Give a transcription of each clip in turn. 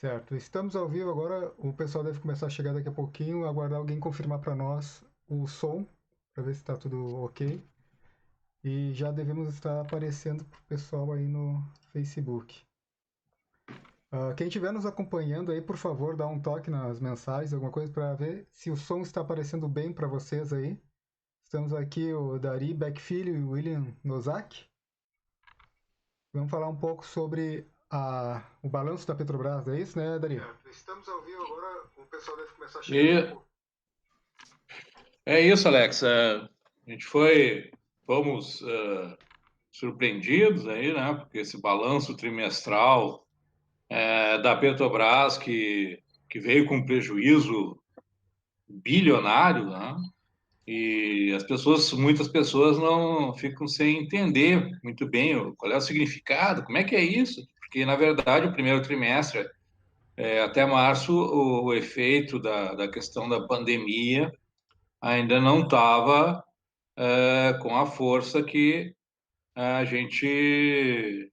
Certo, estamos ao vivo agora. O pessoal deve começar a chegar daqui a pouquinho. Aguardar alguém confirmar para nós o som, para ver se está tudo ok. E já devemos estar aparecendo para o pessoal aí no Facebook. Quem estiver nos acompanhando aí, por favor, dá um toque nas mensagens, alguma coisa para ver se o som está aparecendo bem para vocês aí. Estamos aqui o Dari Beck Filho e o William Nozak. Vamos falar um pouco sobre o balanço da Petrobras, é isso, né, Dari? Estamos ao vivo agora. O pessoal deve começar a chegar daqui a E pouco. é isso, Alex. A gente fomos surpreendidos aí, né? Porque esse balanço trimestral da Petrobras que veio com prejuízo bilionário, né? E muitas pessoas não ficam sem entender muito bem qual é o significado, como é que é isso? Porque, na verdade, o primeiro trimestre, até março, o efeito da questão da pandemia ainda não estava com a força que a gente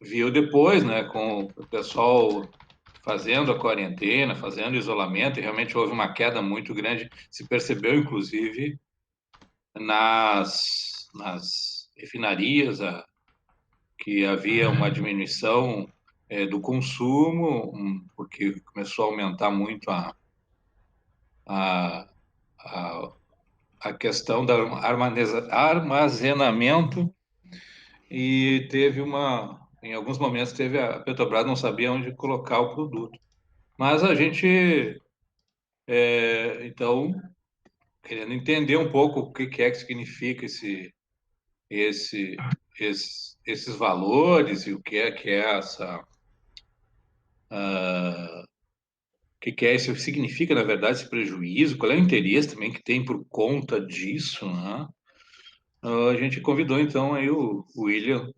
viu depois, né, com o pessoal fazendo a quarentena, fazendo o isolamento, e realmente houve uma queda muito grande, se percebeu, inclusive, nas refinarias, que havia uma diminuição do consumo, porque começou a aumentar muito a, a, a questão do armazenamento. E em alguns momentos a Petrobras não sabia onde colocar o produto. Mas a gente, então, querendo entender um pouco o que é que significa esse, esses valores e o que é o que é isso, significa, na verdade, esse prejuízo, qual é o interesse também que tem por conta disso, né? A gente convidou, então, aí o William,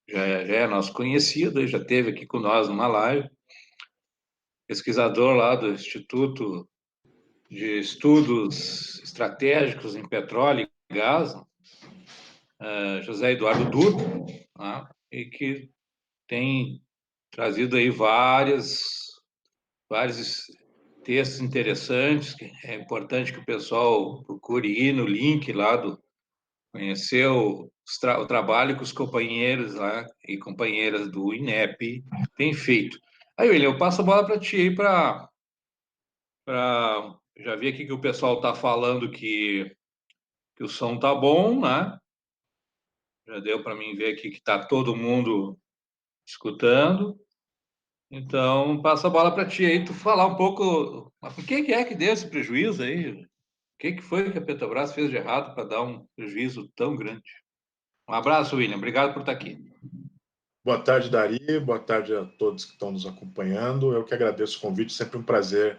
já é nosso conhecido, ele já esteve aqui com nós numa live, pesquisador lá do Instituto de Estudos Estratégicos em Petróleo e Gás, José Eduardo Dutra, né, e que tem trazido aí vários textos interessantes, que é importante que o pessoal procure ir no link lá conhecer o trabalho que os companheiros lá e companheiras do INEP têm feito. Aí, William, eu passo a bola para ti aí já vi aqui que o pessoal está falando que o som tá bom, né? Já deu para mim ver aqui que está todo mundo escutando. Então, passa a bola para ti aí, tu falar um pouco, mas por que é que deu esse prejuízo aí? O que foi que a Petrobras fez de errado para dar um prejuízo tão grande? Um abraço, William. Obrigado por estar aqui. Boa tarde, Dari. Boa tarde a todos que estão nos acompanhando. Eu que agradeço o convite, sempre um prazer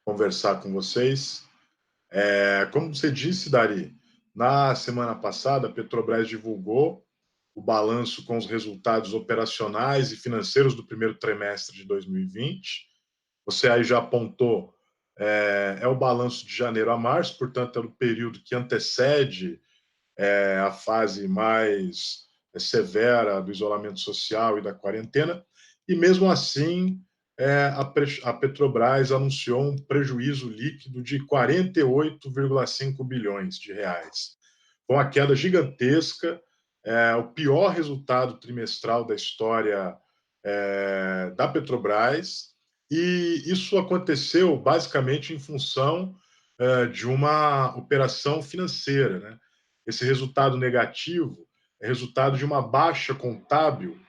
conversar com vocês. Como você disse, Dari, na semana passada, a Petrobras divulgou o balanço com os resultados operacionais e financeiros do primeiro trimestre de 2020. Você aí já apontou, é o balanço de janeiro a março, portanto, é o período que antecede a fase mais severa do isolamento social e da quarentena, e mesmo assim a Petrobras anunciou um prejuízo líquido de 48,5 bilhões de reais. Foi uma queda gigantesca, o pior resultado trimestral da história da Petrobras, e isso aconteceu basicamente em função de uma operação financeira, né? Esse resultado negativo é resultado de uma baixa contábil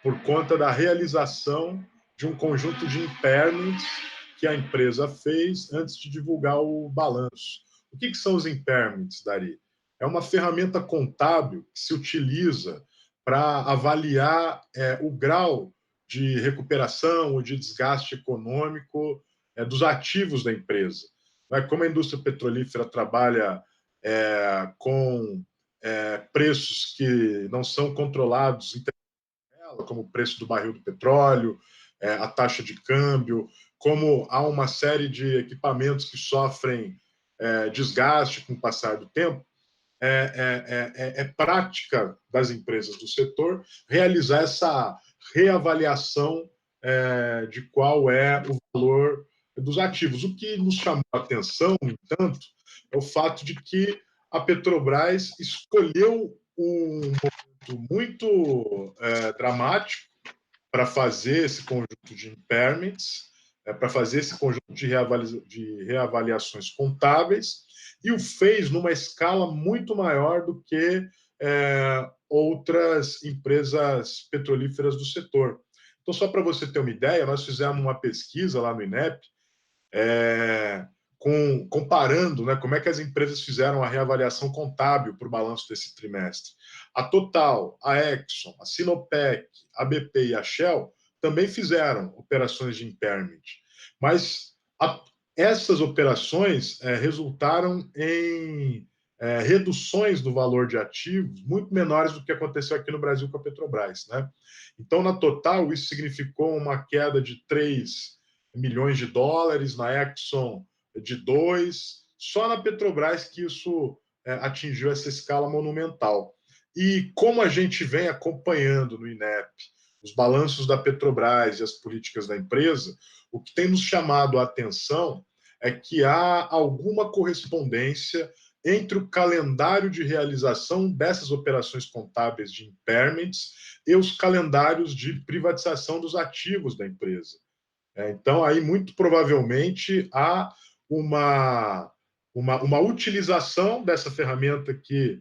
por conta da realização de um conjunto de impairments que a empresa fez antes de divulgar o balanço. O que são os impairments, Dari? É uma ferramenta contábil que se utiliza para avaliar o grau de recuperação ou de desgaste econômico dos ativos da empresa. Como a indústria petrolífera trabalha com preços que não são controlados, como o preço do barril do petróleo, a taxa de câmbio, como há uma série de equipamentos que sofrem desgaste com o passar do tempo, é prática das empresas do setor realizar essa reavaliação de qual é o valor dos ativos. O que nos chamou a atenção, no entanto, é o fato de que a Petrobras escolheu um momento muito dramático para fazer esse conjunto de impairments, para fazer esse conjunto de reavaliações contábeis, e o fez numa escala muito maior do que outras empresas petrolíferas do setor. Então, só para você ter uma ideia, nós fizemos uma pesquisa lá no INEP, comparando, né, como é que as empresas fizeram a reavaliação contábil para o balanço desse trimestre. A Total, a Exxon, a Sinopec, a BP e a Shell também fizeram operações de impairment, mas essas operações resultaram em reduções do valor de ativos muito menores do que aconteceu aqui no Brasil com a Petrobras, né? Então, na Total, isso significou uma queda de 3 milhões de dólares, na Exxon de 2, só na Petrobras que isso atingiu essa escala monumental. E como a gente vem acompanhando no INEP os balanços da Petrobras e as políticas da empresa, o que tem nos chamado a atenção é que há alguma correspondência entre o calendário de realização dessas operações contábeis de impairments e os calendários de privatização dos ativos da empresa. Então, aí, muito provavelmente, há uma utilização dessa ferramenta que,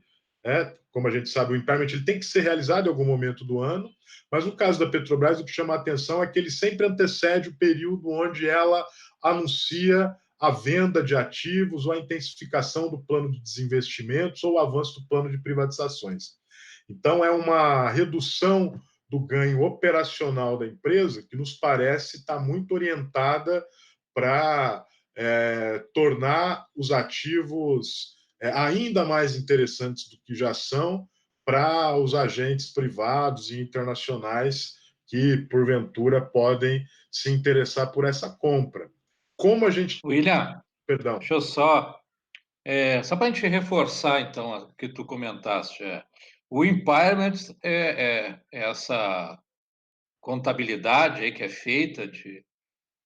como a gente sabe, o impairment ele tem que ser realizado em algum momento do ano, mas no caso da Petrobras, o que chama a atenção é que ele sempre antecede o período onde ela anuncia a venda de ativos ou a intensificação do plano de desinvestimentos ou o avanço do plano de privatizações. Então, é uma redução do ganho operacional da empresa que nos parece estar muito orientada para tornar os ativos ainda mais interessantes do que já são para os agentes privados e internacionais que, porventura, podem se interessar por essa compra. Como a gente... William, Perdão. deixa eu só para a gente reforçar, então, o que tu comentaste. O impairment é essa contabilidade aí que é feita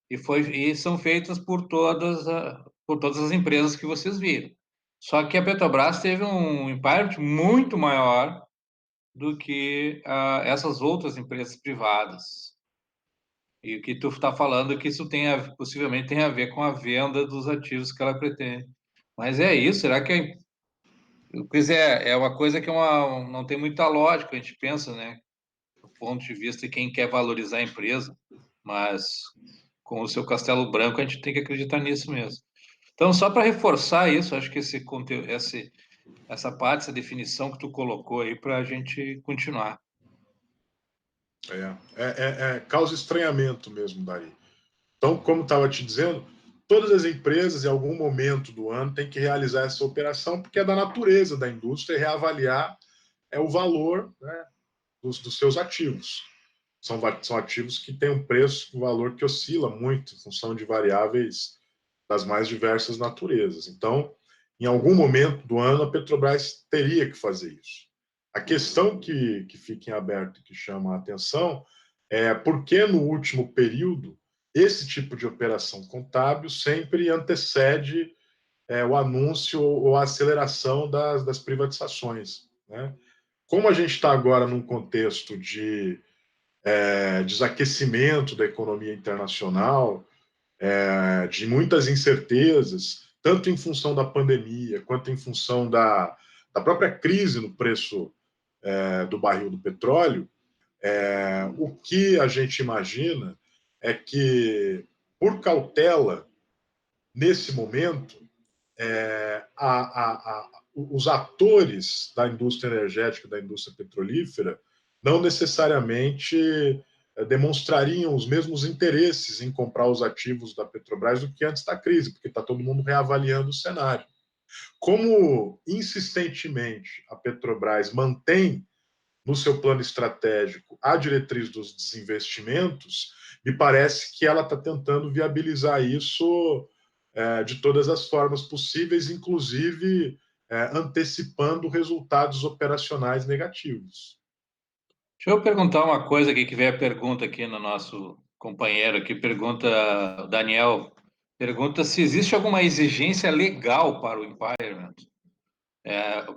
e são feitas por todas as empresas que vocês viram. Só que a Petrobras teve um impairment muito maior do que essas outras empresas privadas. E o que tu está falando é que isso possivelmente tem a ver com a venda dos ativos que ela pretende. Mas é isso, será que pois é uma coisa que não tem muita lógica, a gente pensa, né? Do ponto de vista de quem quer valorizar a empresa, mas com o seu castelo branco a gente tem que acreditar nisso mesmo. Então, só para reforçar isso, acho que esse conteúdo, essa parte, essa definição que tu colocou aí para a gente continuar. Causa estranhamento mesmo, Dari. Então, como estava te dizendo, todas as empresas, em algum momento do ano, têm que realizar essa operação, porque é da natureza da indústria reavaliar o valor, né, dos seus ativos. São ativos que têm um preço, um valor que oscila muito em função de variáveis das mais diversas naturezas. Então, em algum momento do ano, a Petrobras teria que fazer isso. A questão que fica em aberto, que chama a atenção, é por que no último período esse tipo de operação contábil sempre antecede o anúncio ou a aceleração das privatizações, né? Como a gente está agora num contexto de desaquecimento da economia internacional, de muitas incertezas, tanto em função da pandemia, quanto em função da própria crise no preço do barril do petróleo, o que a gente imagina é que, por cautela, nesse momento, os atores da indústria energética, da indústria petrolífera, não necessariamente demonstrariam os mesmos interesses em comprar os ativos da Petrobras do que antes da crise, porque está todo mundo reavaliando o cenário. Como insistentemente a Petrobras mantém no seu plano estratégico a diretriz dos desinvestimentos, me parece que ela está tentando viabilizar isso de todas as formas possíveis, inclusive antecipando resultados operacionais negativos. Deixa eu perguntar uma coisa aqui, que veio a pergunta aqui no nosso companheiro aqui pergunta, o Daniel, pergunta se existe alguma exigência legal para o impairment,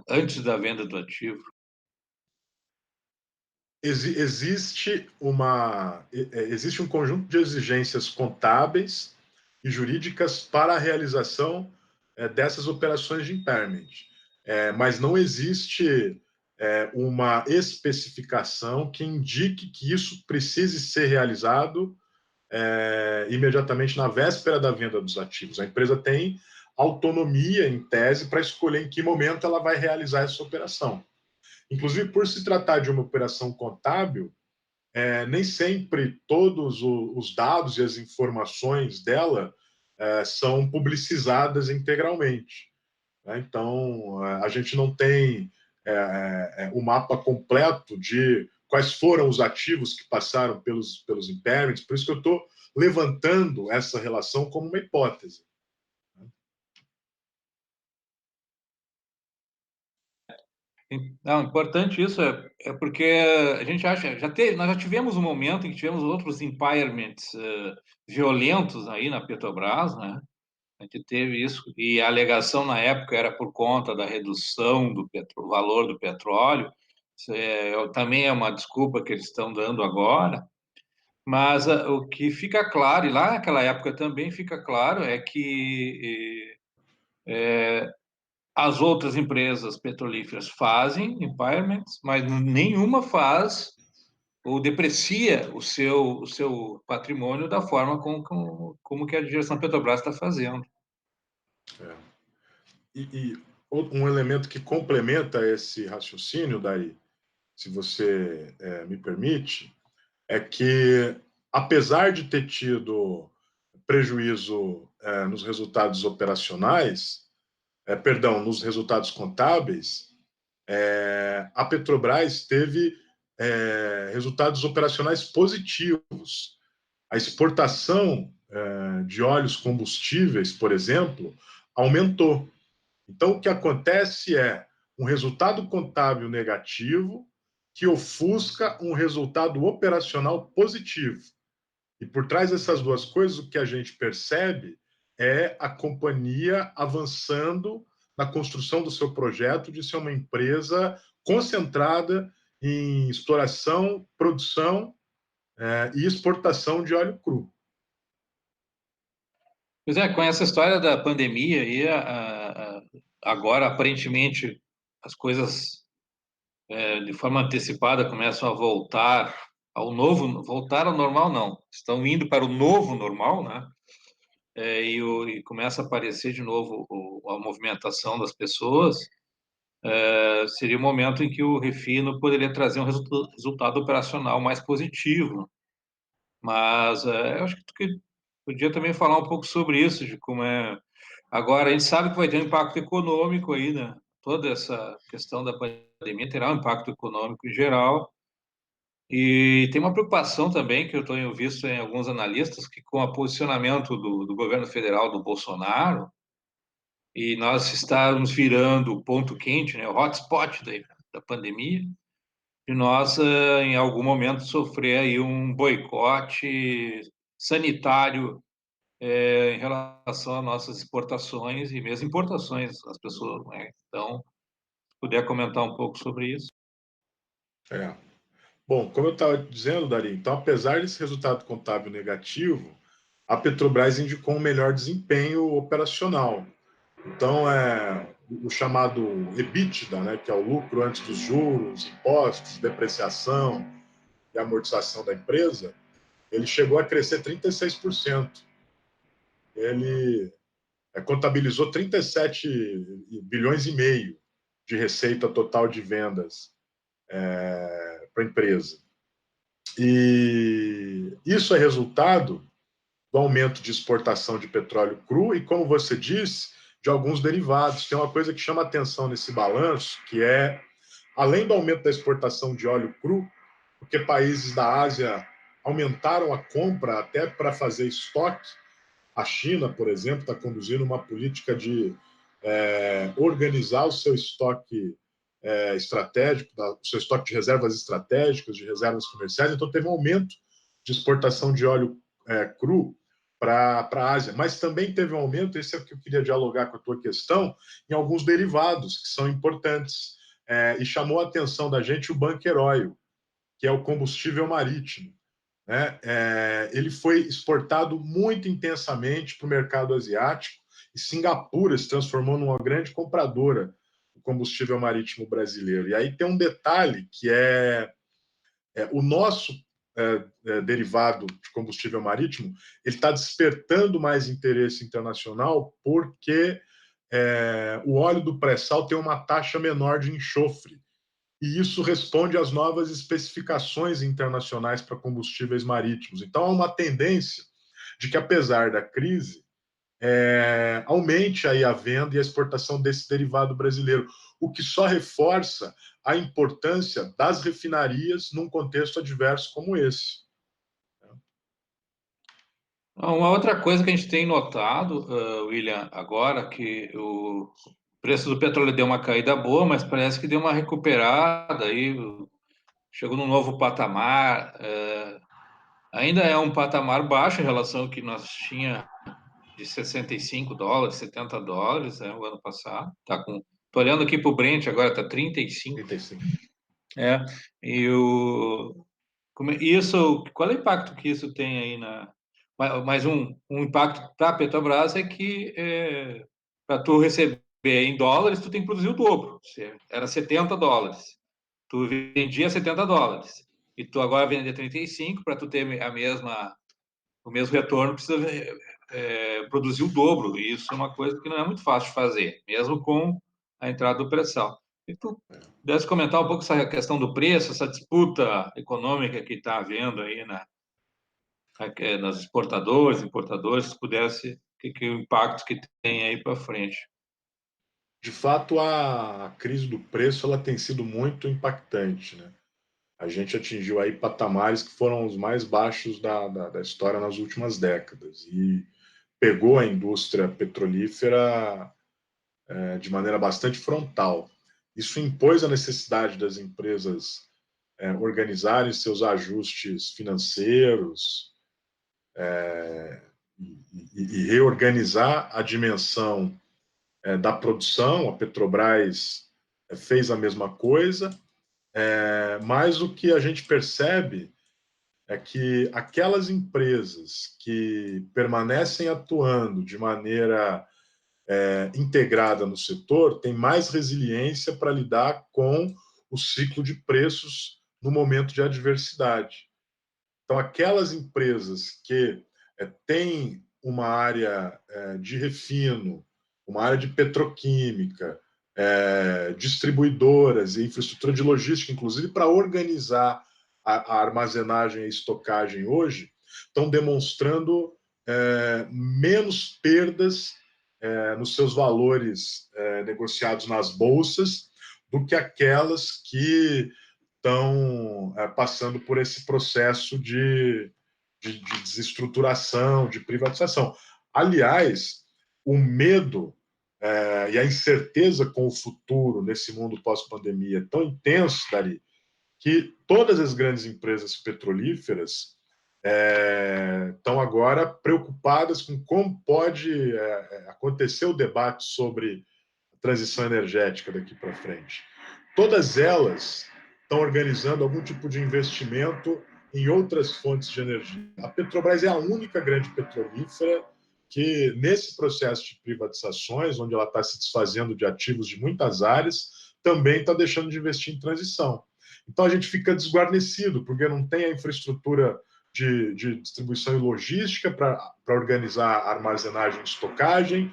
antes da venda do ativo. Existe um conjunto de exigências contábeis e jurídicas para a realização dessas operações de impairment, mas não existe uma especificação que indique que isso precise ser realizado imediatamente na véspera da venda dos ativos. A empresa tem autonomia, em tese, para escolher em que momento ela vai realizar essa operação. Inclusive, por se tratar de uma operação contábil, nem sempre todos os dados e as informações dela são publicizadas integralmente. Né? Então, a gente não tem o mapa completo de quais foram os ativos que passaram pelos impairments, por isso que eu estou levantando essa relação como uma hipótese. Não, importante isso, porque a gente acha, nós já tivemos um momento em que tivemos outros impairments violentos aí na Petrobras, né? A gente teve isso, e a alegação na época era por conta da redução do valor do petróleo. Isso também é uma desculpa que eles estão dando agora, mas o que fica claro, e lá naquela época também fica claro, é que as outras empresas petrolíferas fazem impairments, mas nenhuma faz ou deprecia o seu patrimônio da forma como que a direção Petrobras está fazendo. E um elemento que complementa esse raciocínio, Dari, se você me permite, é que, apesar de ter tido prejuízo nos resultados operacionais, nos resultados contábeis, a Petrobras teve resultados operacionais positivos. A exportação de óleos combustíveis, por exemplo, aumentou. Então, o que acontece é um resultado contábil negativo que ofusca um resultado operacional positivo. E por trás dessas duas coisas, o que a gente percebe é a companhia avançando na construção do seu projeto de ser uma empresa concentrada em exploração, produção e exportação de óleo cru. Pois com essa história da pandemia aí, agora aparentemente as coisas de forma antecipada começam a voltar voltar ao normal não, estão indo para o novo normal, né? E começa a aparecer de novo a movimentação das pessoas. Seria o momento em que o refino poderia trazer um resultado operacional mais positivo. Mas eu acho que tu podia também falar um pouco sobre isso, de como é. Agora, a gente sabe que vai ter um impacto econômico aí, né? Toda essa questão da pandemia terá um impacto econômico em geral. E tem uma preocupação também que eu tenho visto em alguns analistas, que com o posicionamento do governo federal do Bolsonaro, e nós estamos virando o ponto quente, né, o hotspot da pandemia, e nós, em algum momento, sofrer aí um boicote sanitário em relação às nossas exportações e mesmo importações das pessoas, né? Então, se puder comentar um pouco sobre isso. Bom, como eu estava dizendo, Dari, então, apesar desse resultado contábil negativo, a Petrobras indicou um melhor desempenho operacional. Então, o chamado EBITDA, né, que é o lucro antes dos juros, impostos, depreciação e amortização da empresa, ele chegou a crescer 36%. Ele contabilizou 37 bilhões e meio de receita total de vendas para a empresa. E isso é resultado do aumento de exportação de petróleo cru e, como você disse, de alguns derivados. Tem uma coisa que chama atenção nesse balanço, que é, além do aumento da exportação de óleo cru, porque países da Ásia aumentaram a compra até para fazer estoque. A China, por exemplo, está conduzindo uma política de organizar o seu estoque estratégico, o seu estoque de reservas estratégicas, de reservas comerciais. Então, teve um aumento de exportação de óleo cru para a Ásia, mas também teve um aumento, esse é o que eu queria dialogar com a tua questão, em alguns derivados que são importantes. E chamou a atenção da gente o bunker oil, que é o combustível marítimo. Né? Ele foi exportado muito intensamente para o mercado asiático e Singapura se transformou numa grande compradora do combustível marítimo brasileiro. E aí tem um detalhe que o nosso derivado de combustível marítimo, ele está despertando mais interesse internacional porque o óleo do pré-sal tem uma taxa menor de enxofre. E isso responde às novas especificações internacionais para combustíveis marítimos. Então, há uma tendência de que, apesar da crise, aumente aí a venda e a exportação desse derivado brasileiro, o que só reforça a importância das refinarias num contexto adverso como esse. Uma outra coisa que a gente tem notado, William, agora que o preço do petróleo deu uma caída boa, mas parece que deu uma recuperada aí, chegou num novo patamar. Ainda é um patamar baixo em relação ao que nós tinha de $65, $70, o ano passado. Tô olhando aqui para o Brent agora, está 35. 35. E qual é o impacto que isso tem aí mas um impacto para a Petrobras é que para tu receber em dólares, tu tem que produzir o dobro. Era $70. Tu vendia $70. E tu agora vende 35 para tu ter o mesmo retorno, precisa produzir o dobro. E isso é uma coisa que não é muito fácil de fazer, mesmo com a entrada do pré-sal. E tu deve comentar um pouco essa questão do preço, essa disputa econômica que está havendo aí nas exportadores, importadores, se pudesse, que o impacto que tem aí para frente. De fato, a crise do preço ela tem sido muito impactante, né? A gente atingiu aí patamares que foram os mais baixos da história nas últimas décadas e pegou a indústria petrolífera de maneira bastante frontal. Isso impôs a necessidade das empresas organizarem seus ajustes financeiros e reorganizar a dimensão da produção. A Petrobras fez a mesma coisa, mas o que a gente percebe é que aquelas empresas que permanecem atuando de maneira integrada no setor têm mais resiliência para lidar com o ciclo de preços no momento de adversidade. Então, aquelas empresas que têm uma área de refino, uma área de petroquímica, distribuidoras e infraestrutura de logística, inclusive para organizar a armazenagem e estocagem hoje, estão demonstrando menos perdas nos seus valores negociados nas bolsas do que aquelas que estão passando por esse processo de desestruturação, de privatização. Aliás, o medo e a incerteza com o futuro nesse mundo pós-pandemia é tão intenso, Dari, que todas as grandes empresas petrolíferas estão agora preocupadas com como pode acontecer o debate sobre a transição energética daqui para frente. Todas elas estão organizando algum tipo de investimento em outras fontes de energia. A Petrobras é a única grande petrolífera que, nesse processo de privatizações, onde ela está se desfazendo de ativos de muitas áreas, também está deixando de investir em transição. Então, a gente fica desguarnecido, porque não tem a infraestrutura de distribuição e logística para organizar a armazenagem e estocagem,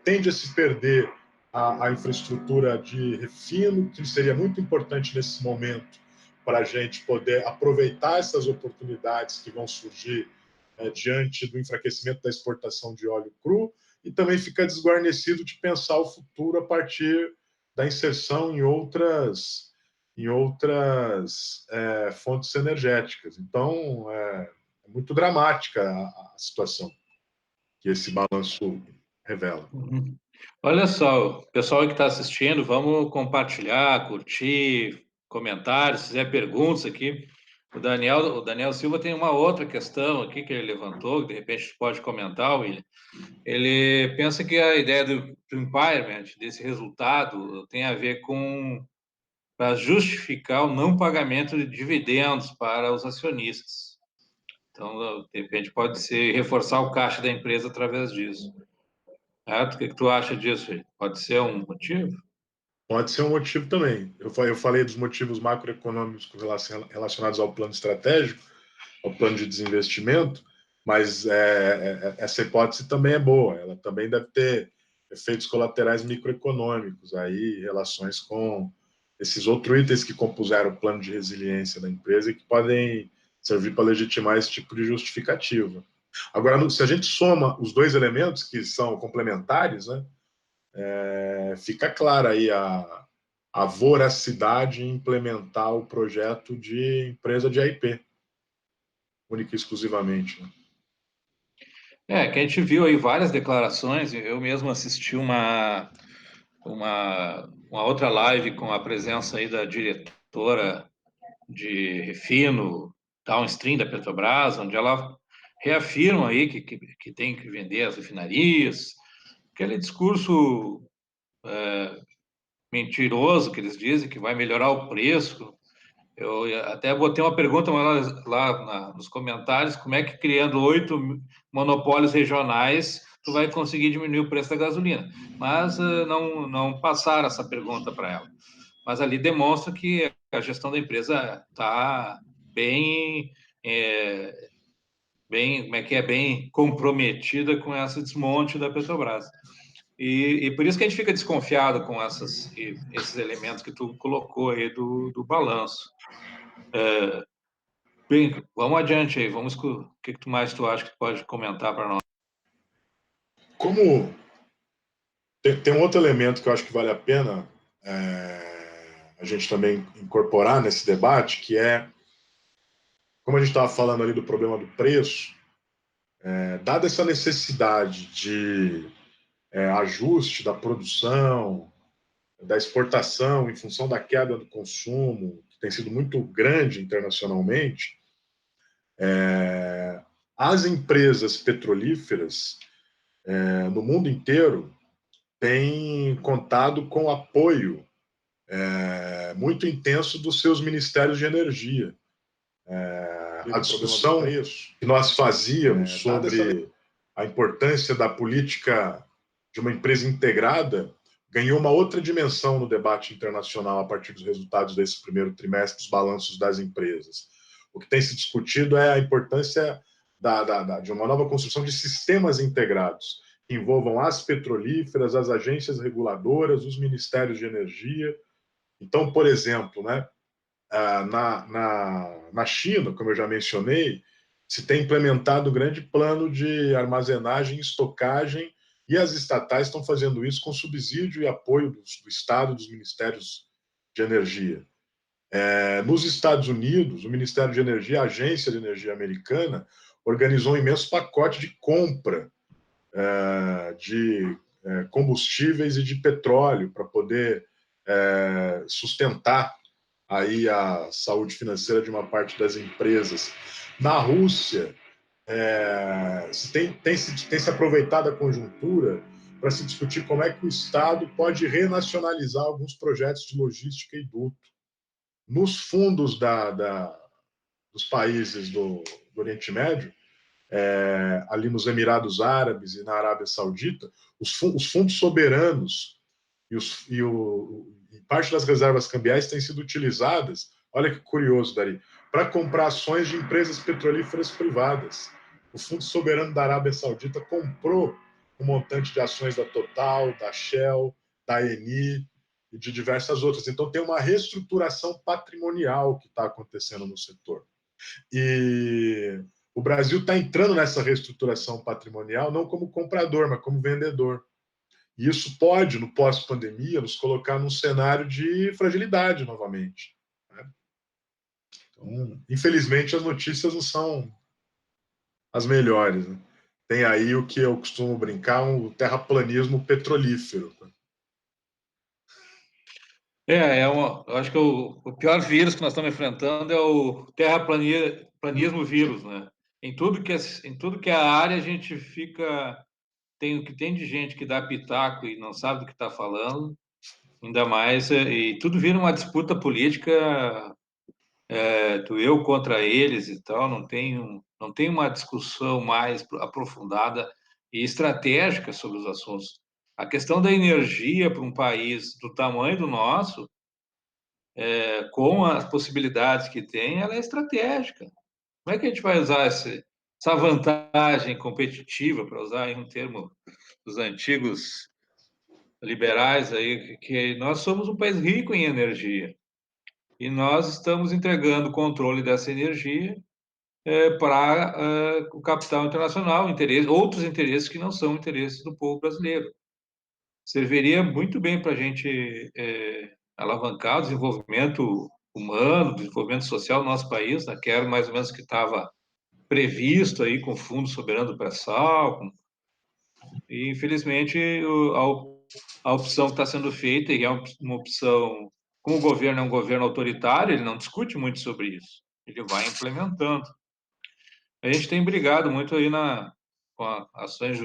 tende a se perder a infraestrutura de refino, que seria muito importante nesse momento para a gente poder aproveitar essas oportunidades que vão surgir diante do enfraquecimento da exportação de óleo cru, e também fica desguarnecido de pensar o futuro a partir da inserção em outras fontes energéticas. Então, é muito dramática a situação que esse balanço revela. Uhum. Olha só, o pessoal que está assistindo, vamos compartilhar, curtir, comentários, se fizer perguntas aqui. O Daniel Silva tem uma outra questão aqui que ele levantou, que de repente pode comentar, William. Ele pensa que a ideia do impairment, desse resultado, tem a ver com para justificar o não pagamento de dividendos para os acionistas. Então, de repente, pode ser reforçar o caixa da empresa através disso. O que tu acha disso? Pode ser um motivo? Pode ser um motivo também. Eu falei dos motivos macroeconômicos relacionados ao plano estratégico, ao plano de desinvestimento, mas essa hipótese também é boa. Ela também deve ter efeitos colaterais microeconômicos, aí relações com esses outros itens que compuseram o plano de resiliência da empresa e que podem servir para legitimar esse tipo de justificativa. Agora, se a gente soma os dois elementos que são complementares, né, fica clara aí a voracidade em implementar o projeto de empresa de AIP, única e exclusivamente. Né? Que a gente viu aí várias declarações, eu mesmo assisti uma outra live com a presença aí da diretora de refino, downstream da Petrobras, onde ela reafirma aí que tem que vender as refinarias, aquele discurso mentiroso que eles dizem que vai melhorar o preço. Eu até botei uma pergunta lá nos comentários, como é que criando 8 monopólios regionais tu vai conseguir diminuir o preço da gasolina? Mas não passaram essa pergunta para ela. Mas ali demonstra que a gestão da empresa está bem, como é que é, bem comprometida com esse desmonte da Petrobras. E por isso que a gente fica desconfiado com esses elementos que tu colocou aí do balanço. Bem, vamos adiante aí, o que mais tu acha que pode comentar para nós? Como tem um outro elemento que eu acho que vale a pena a gente também incorporar nesse debate, que é, como a gente estava falando ali do problema do preço, dada essa necessidade de ajuste da produção, da exportação em função da queda do consumo, que tem sido muito grande internacionalmente, as empresas petrolíferas no mundo inteiro têm contado com apoio muito intenso dos seus ministérios de energia. A discussão que nós fazíamos sobre a importância da política de uma empresa integrada ganhou uma outra dimensão no debate internacional a partir dos resultados desse primeiro trimestre dos balanços das empresas. O que tem se discutido é a importância de uma nova construção de sistemas integrados, que envolvam as petrolíferas, as agências reguladoras, os ministérios de energia. Então, por exemplo, né, na China, como eu já mencionei, se tem implementado um grande plano de armazenagem e estocagem, e as estatais estão fazendo isso com subsídio e apoio do Estado, dos ministérios de energia. Nos Estados Unidos, o Ministério de Energia, a Agência de Energia Americana, organizou um imenso pacote de compra de combustíveis e de petróleo para poder sustentar aí a saúde financeira de uma parte das empresas. Na Rússia, tem se aproveitado a conjuntura para se discutir como é que o Estado pode renacionalizar alguns projetos de logística e duto. Nos fundos dos países do Oriente Médio, ali nos Emirados Árabes e na Arábia Saudita, os fundos soberanos e parte das reservas cambiais têm sido utilizadas, olha que curioso, Dari, para comprar ações de empresas petrolíferas privadas. O Fundo Soberano da Arábia Saudita comprou um montante de ações da Total, da Shell, da Eni e de diversas outras. Então, tem uma reestruturação patrimonial que está acontecendo no setor. E o Brasil está entrando nessa reestruturação patrimonial não como comprador, mas como vendedor. E isso pode, no pós-pandemia, nos colocar num cenário de fragilidade novamente. Né? Então, infelizmente, as notícias não são as melhores. Né? Tem aí o que eu costumo brincar, um terraplanismo petrolífero. Eu acho que o pior vírus que nós estamos enfrentando é o terraplanismo vírus, né? Em tudo que é a área, a gente fica. Tem o que tem de gente que dá pitaco e não sabe do que está falando, ainda mais, e tudo vira uma disputa política, do eu contra eles e tal, não tem uma discussão mais aprofundada e estratégica sobre os assuntos. A questão da energia para um país do tamanho do nosso, com as possibilidades que tem, ela é estratégica. Como é que a gente vai usar essa vantagem competitiva, para usar aí um termo dos antigos liberais aí, que nós somos um país rico em energia e nós estamos entregando o controle dessa energia para o capital internacional, outros interesses que não são interesses do povo brasileiro. Serviria muito bem para a gente alavancar o desenvolvimento humano, o desenvolvimento social do nosso país, né, que era mais ou menos o que estava previsto aí com o Fundo Soberano do Pré-Sal, e infelizmente a opção que está sendo feita, e é uma opção, como o governo é um governo autoritário, ele não discute muito sobre isso, ele vai implementando. A gente tem brigado muito aí com ações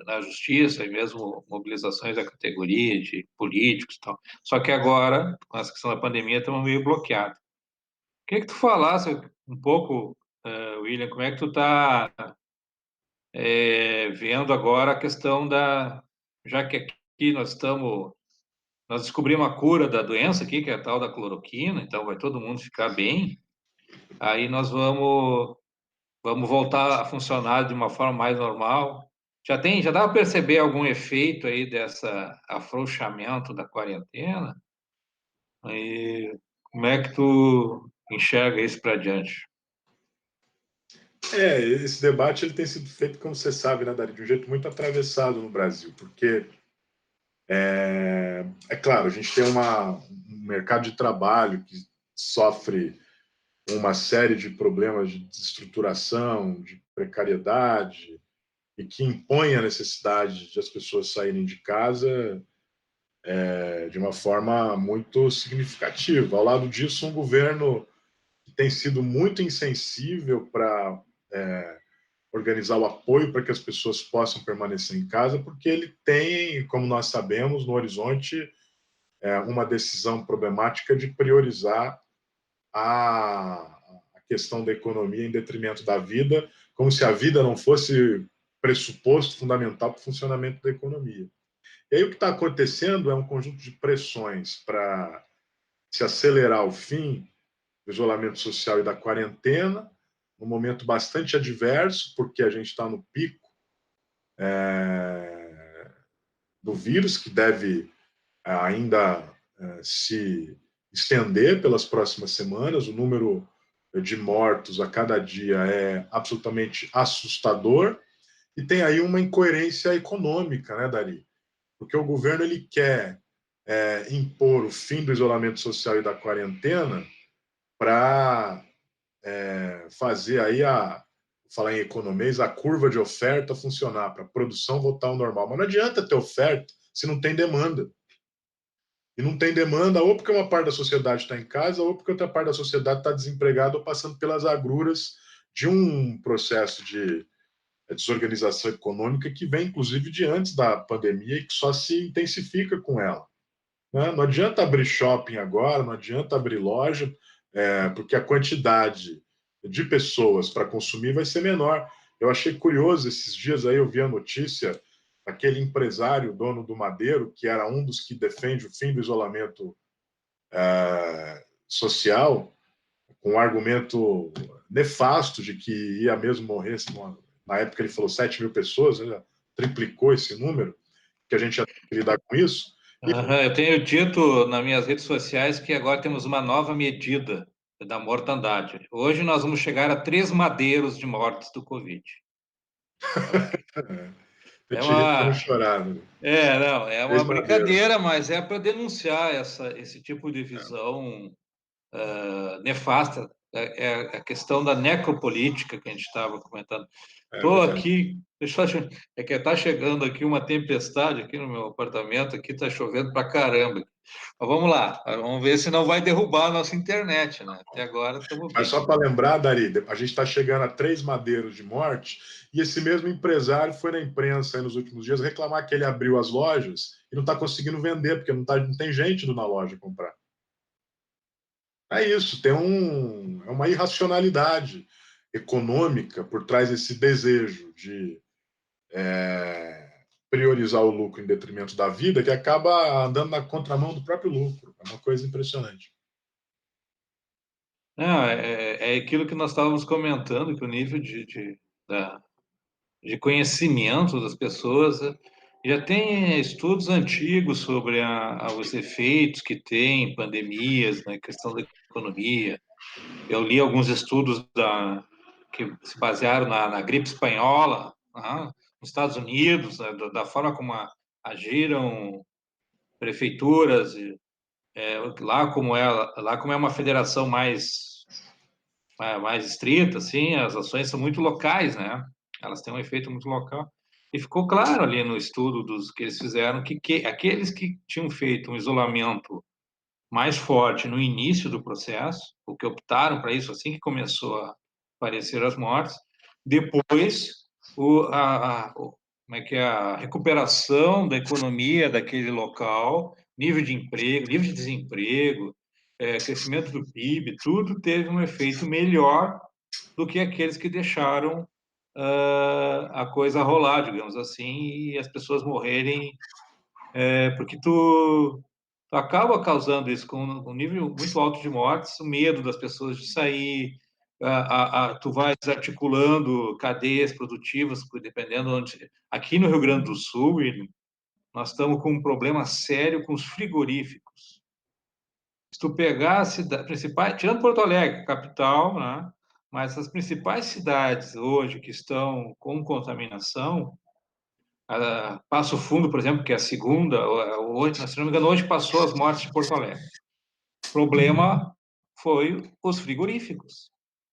na justiça e mesmo mobilizações da categoria de políticos e tal. Só que agora, com essa questão da pandemia, estamos meio bloqueados. Queria que tu falasse um pouco, William, como é que tu está vendo agora a questão já que aqui nós descobrimos a cura da doença aqui, que é a tal da cloroquina, então vai todo mundo ficar bem, aí nós vamos voltar a funcionar de uma forma mais normal. Já dá para perceber algum efeito aí dessa afrouxamento da quarentena? Aí, como é que tu enxerga isso para diante? Esse debate ele tem sido feito, como você sabe, né, Dari, de um jeito muito atravessado no Brasil, porque claro, a gente tem um mercado de trabalho que sofre uma série de problemas de desestruturação, de precariedade, e que impõe a necessidade de as pessoas saírem de casa de uma forma muito significativa. Ao lado disso, um governo que tem sido muito insensível para organizar o apoio para que as pessoas possam permanecer em casa, porque ele tem, como nós sabemos, no horizonte uma decisão problemática de priorizar a questão da economia em detrimento da vida, como se a vida não fosse pressuposto fundamental para o funcionamento da economia. E aí o que está acontecendo é um conjunto de pressões para se acelerar o fim do isolamento social e da quarentena, num momento bastante adverso, porque a gente está no pico do vírus, que deve ainda se estender pelas próximas semanas. O número de mortos a cada dia é absolutamente assustador, e tem aí uma incoerência econômica, né, Dari? Porque o governo ele quer impor o fim do isolamento social e da quarentena para fazer aí falar em economês, a curva de oferta funcionar, para a produção voltar ao normal. Mas não adianta ter oferta se não tem demanda. E não tem demanda, ou porque uma parte da sociedade está em casa, ou porque outra parte da sociedade está desempregada ou passando pelas agruras de um processo de desorganização econômica que vem, inclusive, de antes da pandemia e que só se intensifica com ela. Né? Não adianta abrir shopping agora, não adianta abrir loja, porque a quantidade de pessoas para consumir vai ser menor. Eu achei curioso, esses dias aí eu vi a notícia, aquele empresário, dono do Madeiro, que era um dos que defende o fim do isolamento social, com um argumento nefasto de que ia mesmo morrer, na época ele falou 7 mil pessoas, né? Triplicou esse número, que a gente já tem que lidar com isso. Eu tenho dito nas minhas redes sociais que agora temos uma nova medida da mortandade. Hoje nós vamos chegar a 3 madeiros de mortes do Covid. Eu É te ri para não uma, chorar. Né? não, é uma 3 madeiros. brincadeira, mas é para denunciar esse tipo de visão nefasta é a questão da necropolítica que a gente estava comentando. É Estou verdade. aqui, é que está chegando aqui uma tempestade aqui no meu apartamento, aqui está chovendo para caramba. Mas vamos lá, vamos ver se não vai derrubar a nossa internet, né? Até agora estamos Mas bem. só para lembrar, Dari, a gente está chegando a 3 madeiros de morte, e esse mesmo empresário foi na imprensa nos últimos dias reclamar que ele abriu as lojas e não está conseguindo vender, porque não tem gente indo na loja comprar. É isso, é uma irracionalidade econômica por trás desse desejo de priorizar o lucro em detrimento da vida, que acaba andando na contramão do próprio lucro. É uma coisa impressionante. Não, é aquilo que nós estávamos comentando, que o nível de conhecimento das pessoas já tem estudos antigos sobre os efeitos que tem pandemias na questão da economia. Eu li alguns estudos que se basearam na gripe espanhola, nos Estados Unidos, né, da forma como agiram prefeituras, lá como é uma federação mais estrita, assim, as ações são muito locais, né? Elas têm um efeito muito local. E ficou claro ali no estudo dos que eles fizeram que aqueles que tinham feito um isolamento mais forte no início do processo, o que optaram para isso assim que começou a aparecer as mortes, depois como é que é a recuperação da economia daquele local, nível de emprego, nível de desemprego, crescimento do PIB, tudo teve um efeito melhor do que aqueles que deixaram a coisa rolar, digamos assim, e as pessoas morrerem, porque tu acaba causando isso com um nível muito alto de mortes, o medo das pessoas de sair, tu vai desarticulando cadeias produtivas, dependendo onde. Aqui no Rio Grande do Sul, nós estamos com um problema sério com os frigoríficos. Se tu pegar a cidade principal, tirando Porto Alegre, capital, né? Mas as principais cidades hoje que estão com contaminação, Passo Fundo, por exemplo, que é a segunda, hoje, se não me engano, hoje passou as mortes de Porto Alegre. O problema foi os frigoríficos.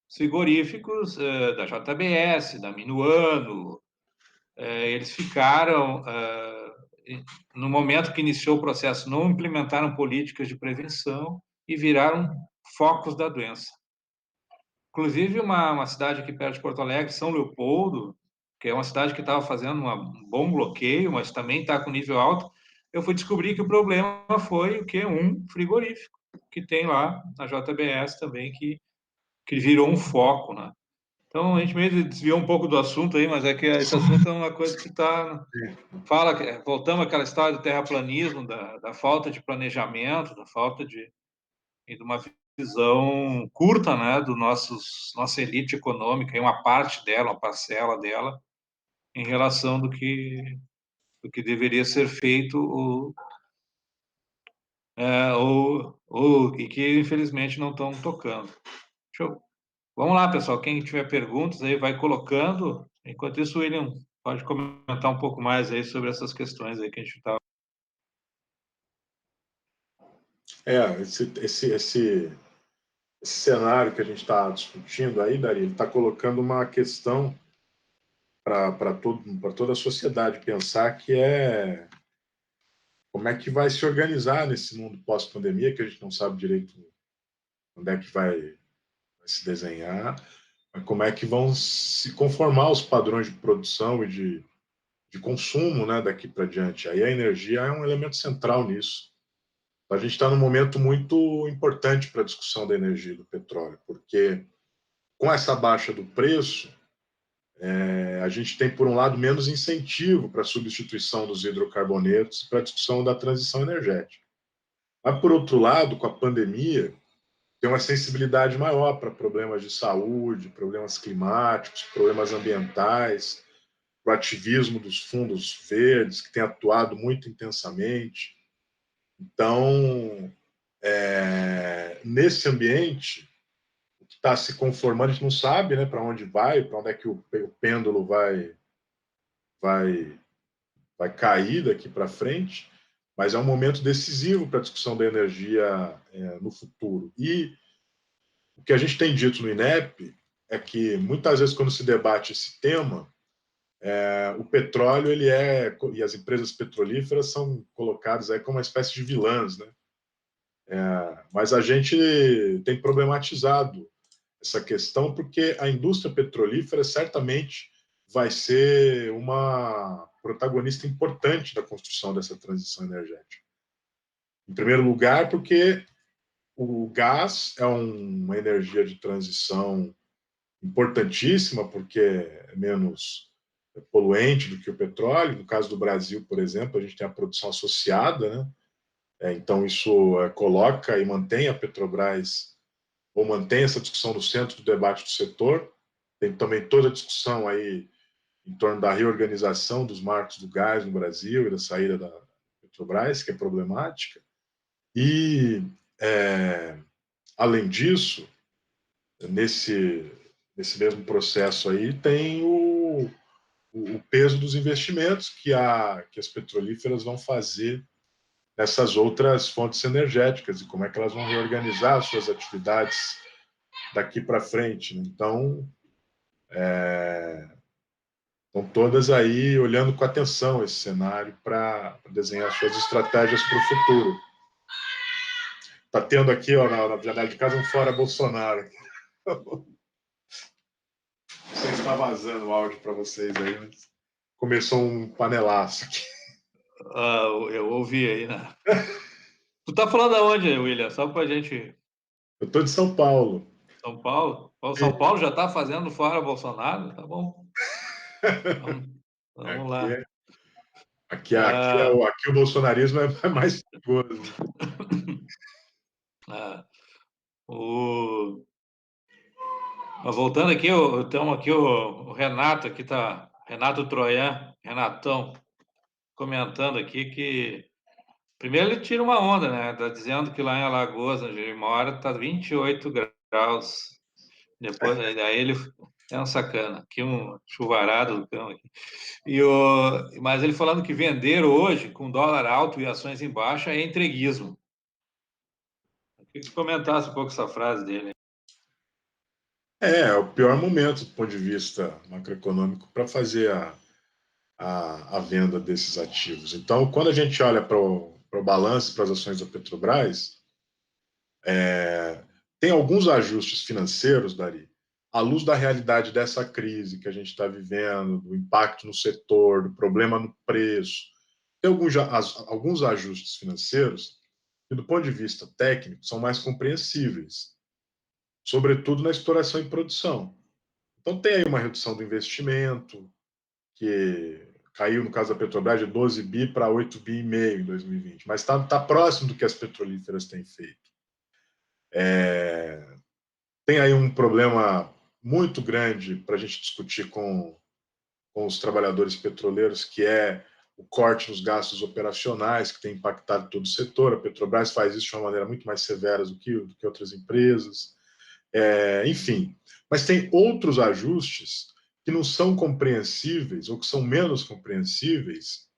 Os frigoríficos da JBS, da Minuano, eles ficaram, no momento que iniciou o processo, não implementaram políticas de prevenção e viraram focos da doença. Inclusive, uma cidade aqui perto de Porto Alegre, São Leopoldo, que é uma cidade que estava fazendo um bom bloqueio, mas também está com nível alto, eu fui descobrir que o problema foi o quê? Um frigorífico que tem lá na JBS também, que virou um foco, né? Então, a gente meio desviou um pouco do assunto aí, mas é que esse assunto é uma coisa que está... Voltamos àquela história do terraplanismo, da falta de planejamento, da falta de uma visão curta, né, nossa elite econômica, e uma parte dela, uma parcela dela, em relação do que deveria ser feito e que infelizmente não estão tocando. Vamos lá, pessoal. Quem tiver perguntas aí vai colocando. Enquanto isso, o William pode comentar um pouco mais aí sobre essas questões aí que a gente está. Esse cenário que a gente está discutindo aí, Dari, ele está colocando uma questão para toda a sociedade pensar, que é como é que vai se organizar nesse mundo pós-pandemia, que a gente não sabe direito onde é que vai se desenhar, mas como é que vão se conformar os padrões de produção e de consumo, né, daqui para diante. Aí a energia é um elemento central nisso. A gente está num momento muito importante para a discussão da energia e do petróleo, porque com essa baixa do preço, a gente tem, por um lado, menos incentivo para a substituição dos hidrocarbonetos e para a discussão da transição energética. Mas, por outro lado, com a pandemia, tem uma sensibilidade maior para problemas de saúde, problemas climáticos, problemas ambientais, o ativismo dos fundos verdes, que tem atuado muito intensamente. Então, nesse ambiente, o que está se conformando, a gente não sabe, né, para onde vai, para onde é que o pêndulo vai cair daqui para frente, mas é um momento decisivo para a discussão da energia no futuro. E o que a gente tem dito no INEP é que, muitas vezes, quando se debate esse tema, o petróleo e as empresas petrolíferas são colocadas aí como uma espécie de vilãs, né? Mas a gente tem problematizado essa questão porque a indústria petrolífera certamente vai ser uma protagonista importante da construção dessa transição energética. Em primeiro lugar, porque o gás é uma energia de transição importantíssima, porque é menos poluente do que o petróleo. No caso do Brasil, por exemplo, a gente tem a produção associada, né? Então, isso coloca e mantém a Petrobras, ou mantém essa discussão no centro do debate do setor. Tem também toda a discussão aí em torno da reorganização dos marcos do gás no Brasil e da saída da Petrobras, que é problemática. E, além disso, nesse mesmo processo aí, tem o peso dos investimentos que as petrolíferas vão fazer nessas outras fontes energéticas e como é que elas vão reorganizar as suas atividades daqui para frente. Então, estão todas aí olhando com atenção esse cenário para desenhar suas estratégias para o futuro. Está tendo aqui, ó, na janela de casa, um fora Bolsonaro. Não sei se está vazando o áudio para vocês aí, mas começou um panelaço aqui. Eu ouvi aí, né? Tu tá falando aonde, William? Só pra gente... Eu estou de São Paulo. São Paulo? São Paulo já tá fazendo fora Bolsonaro? Tá bom. Vamos lá. Aqui o bolsonarismo é mais perigoso. Mas voltando aqui, temos aqui o Renato, aqui tá, Renato Troian, Renatão, comentando aqui que primeiro ele tira uma onda, né? Tá dizendo que lá em Alagoas, onde ele mora, tá 28 graus. Depois, aí ele é um sacana, aqui um chuvarado do cão aqui. Mas ele falando que vender hoje, com dólar alto e ações em baixa, é entreguismo. Eu queria que você comentasse um pouco essa frase dele. É o pior momento do ponto de vista macroeconômico para fazer a venda desses ativos. Então, quando a gente olha para o balanço, para as ações da Petrobras, tem alguns ajustes financeiros, Dari, à luz da realidade dessa crise que a gente está vivendo, do impacto no setor, do problema no preço. Tem alguns ajustes financeiros que, do ponto de vista técnico, são mais compreensíveis, sobretudo na exploração e produção. Então, tem aí uma redução do investimento, que caiu, no caso da Petrobras, de 12 bi para 8 bi e meio em 2020, mas está próximo do que as petrolíferas têm feito. Tem aí um problema muito grande para a gente discutir com os trabalhadores petroleiros, que é o corte nos gastos operacionais, que tem impactado todo o setor. A Petrobras faz isso de uma maneira muito mais severa do que outras empresas. Enfim, mas tem outros ajustes que não são compreensíveis ou que são menos compreensíveis,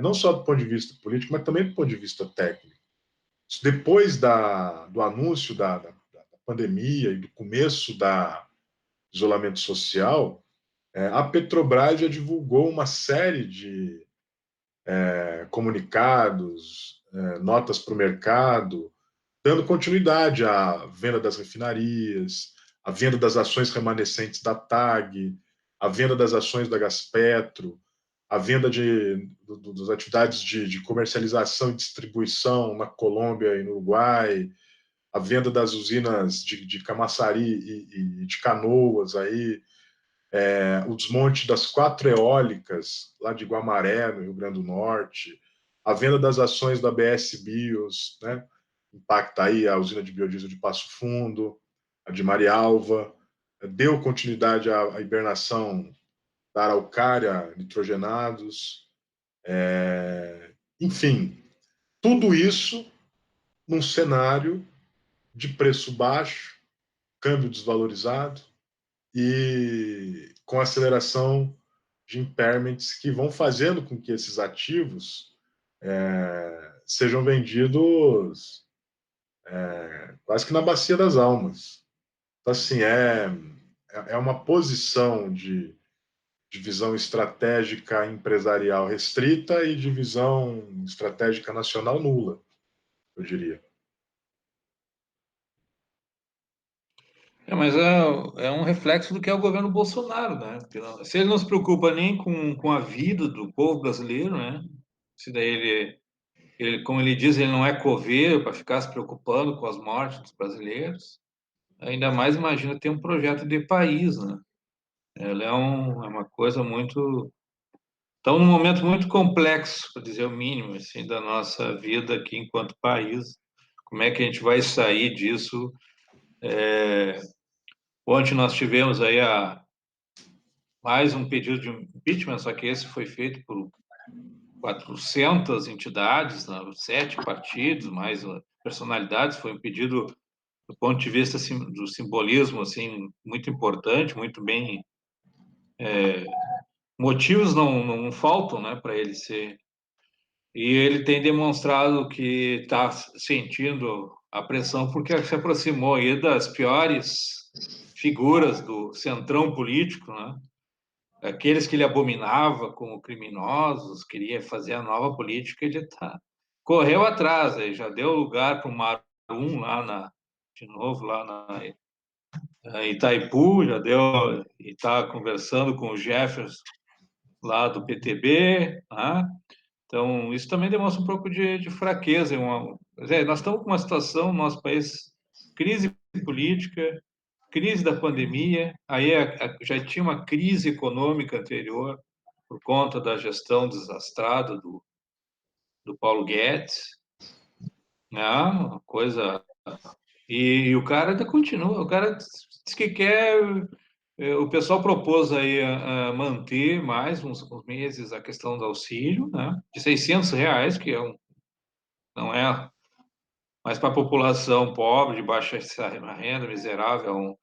não só do ponto de vista político, mas também do ponto de vista técnico. Depois do anúncio da pandemia e do começo do isolamento social, a Petrobras já divulgou uma série de comunicados, notas para o mercado, dando continuidade à venda das refinarias, à venda das ações remanescentes da TAG, à venda das ações da Gaspetro, à venda das atividades de comercialização e distribuição na Colômbia e no Uruguai, a venda das usinas de Camaçari e de Canoas, aí, o desmonte das 4 eólicas lá de Guamaré, no Rio Grande do Norte, a venda das ações da BS Bios, né? Impacta aí a usina de biodiesel de Passo Fundo, a de Marialva, deu continuidade à hibernação da araucária, nitrogenados, enfim, tudo isso num cenário de preço baixo, câmbio desvalorizado e com aceleração de impairments que vão fazendo com que esses ativos sejam vendidos quase que na bacia das almas. Então, assim, é uma posição de visão estratégica empresarial restrita e de visão estratégica nacional nula, eu diria. Mas é um reflexo do que é o governo Bolsonaro, né? Se ele não se preocupa nem com a vida do povo brasileiro, né? Se daí como ele diz, ele não é coveiro para ficar se preocupando com as mortes dos brasileiros. Ainda mais imagina ter um projeto de país, né? Ela é uma coisa muito. Estamos num momento muito complexo, para dizer o mínimo, assim, da nossa vida aqui enquanto país. Como é que a gente vai sair disso? Ontem nós tivemos aí mais um pedido de impeachment, só que esse foi feito por 400 entidades, né, 7 partidos, mais personalidades. Foi um pedido do ponto de vista assim, do simbolismo assim muito importante, muito bem. Motivos não faltam, né, para ele ser. E ele tem demonstrado que está sentindo a pressão porque se aproximou aí das piores figuras do centrão político, né? Aqueles que ele abominava como criminosos, queria fazer a nova política, ele correu atrás, aí já deu lugar para o Marum de novo lá na Itaipu, já deu, e está conversando com o Jefferson lá do PTB, né? Então, isso também demonstra um pouco de fraqueza. Nós estamos com uma situação no nosso país, crise política, crise da pandemia, aí já tinha uma crise econômica anterior, por conta da gestão desastrada do Paulo Guedes, né? Uma coisa. E o cara ainda continua, o cara diz que quer. O pessoal propôs aí a manter mais uns meses a questão do auxílio, né? De R$ 600, que não é, mas para a população pobre, de baixa renda, miserável,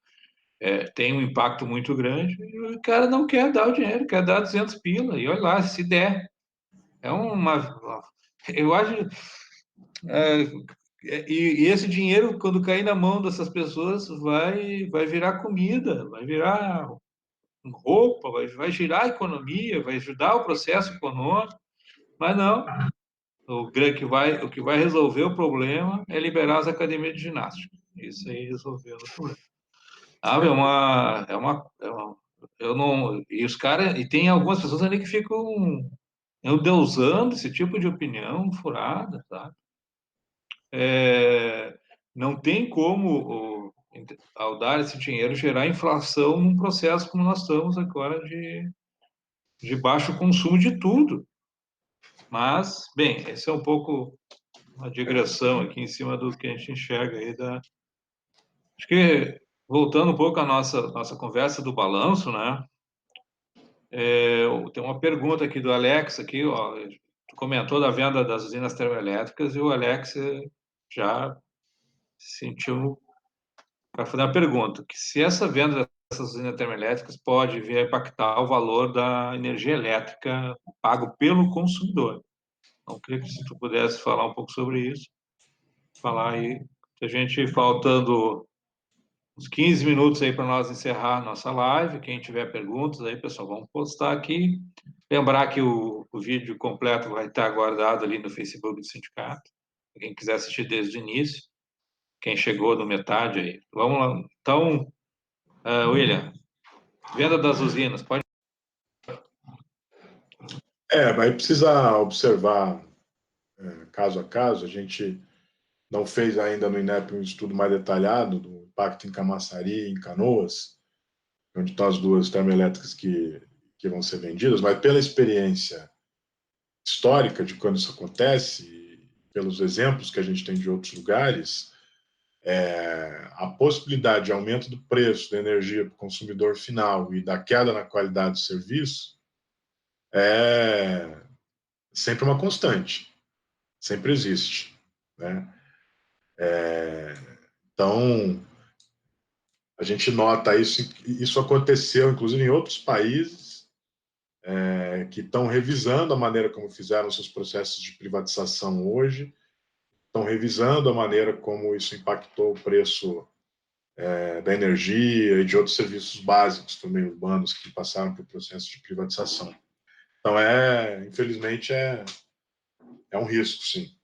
tem um impacto muito grande. E o cara não quer dar o dinheiro, quer dar 200 pila, e olha lá, se der. É eu acho. é, e esse dinheiro, quando cair na mão dessas pessoas, vai virar comida, vai virar roupa, vai girar a economia, vai ajudar o processo econômico, mas não. O que vai resolver o problema é liberar as academias de ginástica. Isso aí resolveu o problema. Eu não, e os caras, e tem algumas pessoas ali que ficam endeusando esse tipo de opinião furada, tá? Não tem como, ao dar esse dinheiro, gerar inflação num processo como nós estamos agora de baixo consumo de tudo. Mas, bem, esse é um pouco uma digressão aqui em cima do que a gente enxerga aí Acho que, voltando um pouco à nossa conversa do balanço, né? Tem uma pergunta aqui do Alex, aqui, ó, tu comentou da venda das usinas termoelétricas e o Alex já sentiu para fazer uma pergunta, que se essa venda dessas usinas termoelétricas pode vir a impactar o valor da energia elétrica pago pelo consumidor. Então, queria que se tu pudesse falar um pouco sobre isso, falar aí, a gente faltando uns 15 minutos aí para nós encerrar a nossa live. Quem tiver perguntas aí, pessoal, vamos postar aqui. Lembrar que o vídeo completo vai estar guardado ali no Facebook do sindicato. Quem quiser assistir desde o início. Quem chegou no metade aí. Vamos lá. Então, William, venda das usinas, pode. Vai precisar observar caso a caso. A gente não fez ainda no INEP um estudo mais detalhado do impacto em Camaçari e em Canoas, onde estão as duas termoelétricas que vão ser vendidas, mas pela experiência histórica de quando isso acontece, pelos exemplos que a gente tem de outros lugares, a possibilidade de aumento do preço da energia para o consumidor final e da queda na qualidade do serviço é sempre uma constante, sempre existe, né? Então, a gente nota isso aconteceu, inclusive, em outros países que estão revisando a maneira como fizeram seus processos de privatização hoje, estão revisando a maneira como isso impactou o preço da energia e de outros serviços básicos também urbanos que passaram por processo de privatização. Então, infelizmente, é um risco, sim.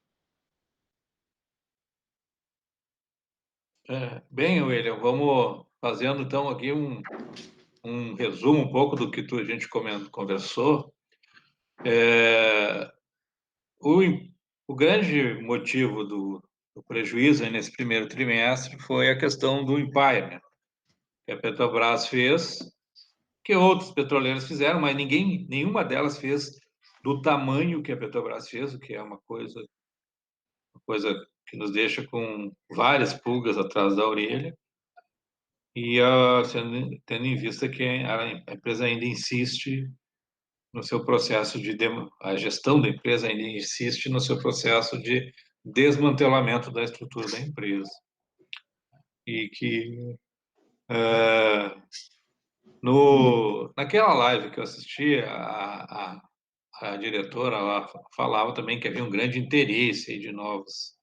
Bem, William, vamos fazendo então aqui um resumo um pouco do que a gente conversou. O, o grande motivo do prejuízo aí nesse primeiro trimestre foi a questão do impairment que a Petrobras fez, que outros petroleiros fizeram, mas nenhuma delas fez do tamanho que a Petrobras fez, o que é uma coisa que nos deixa com várias pulgas atrás da orelha, e tendo em vista que a empresa ainda insiste no seu processo a gestão da empresa ainda insiste no seu processo de desmantelamento da estrutura da empresa. E que naquela live que eu assisti, a diretora lá falava também que havia um grande interesse aí de novos.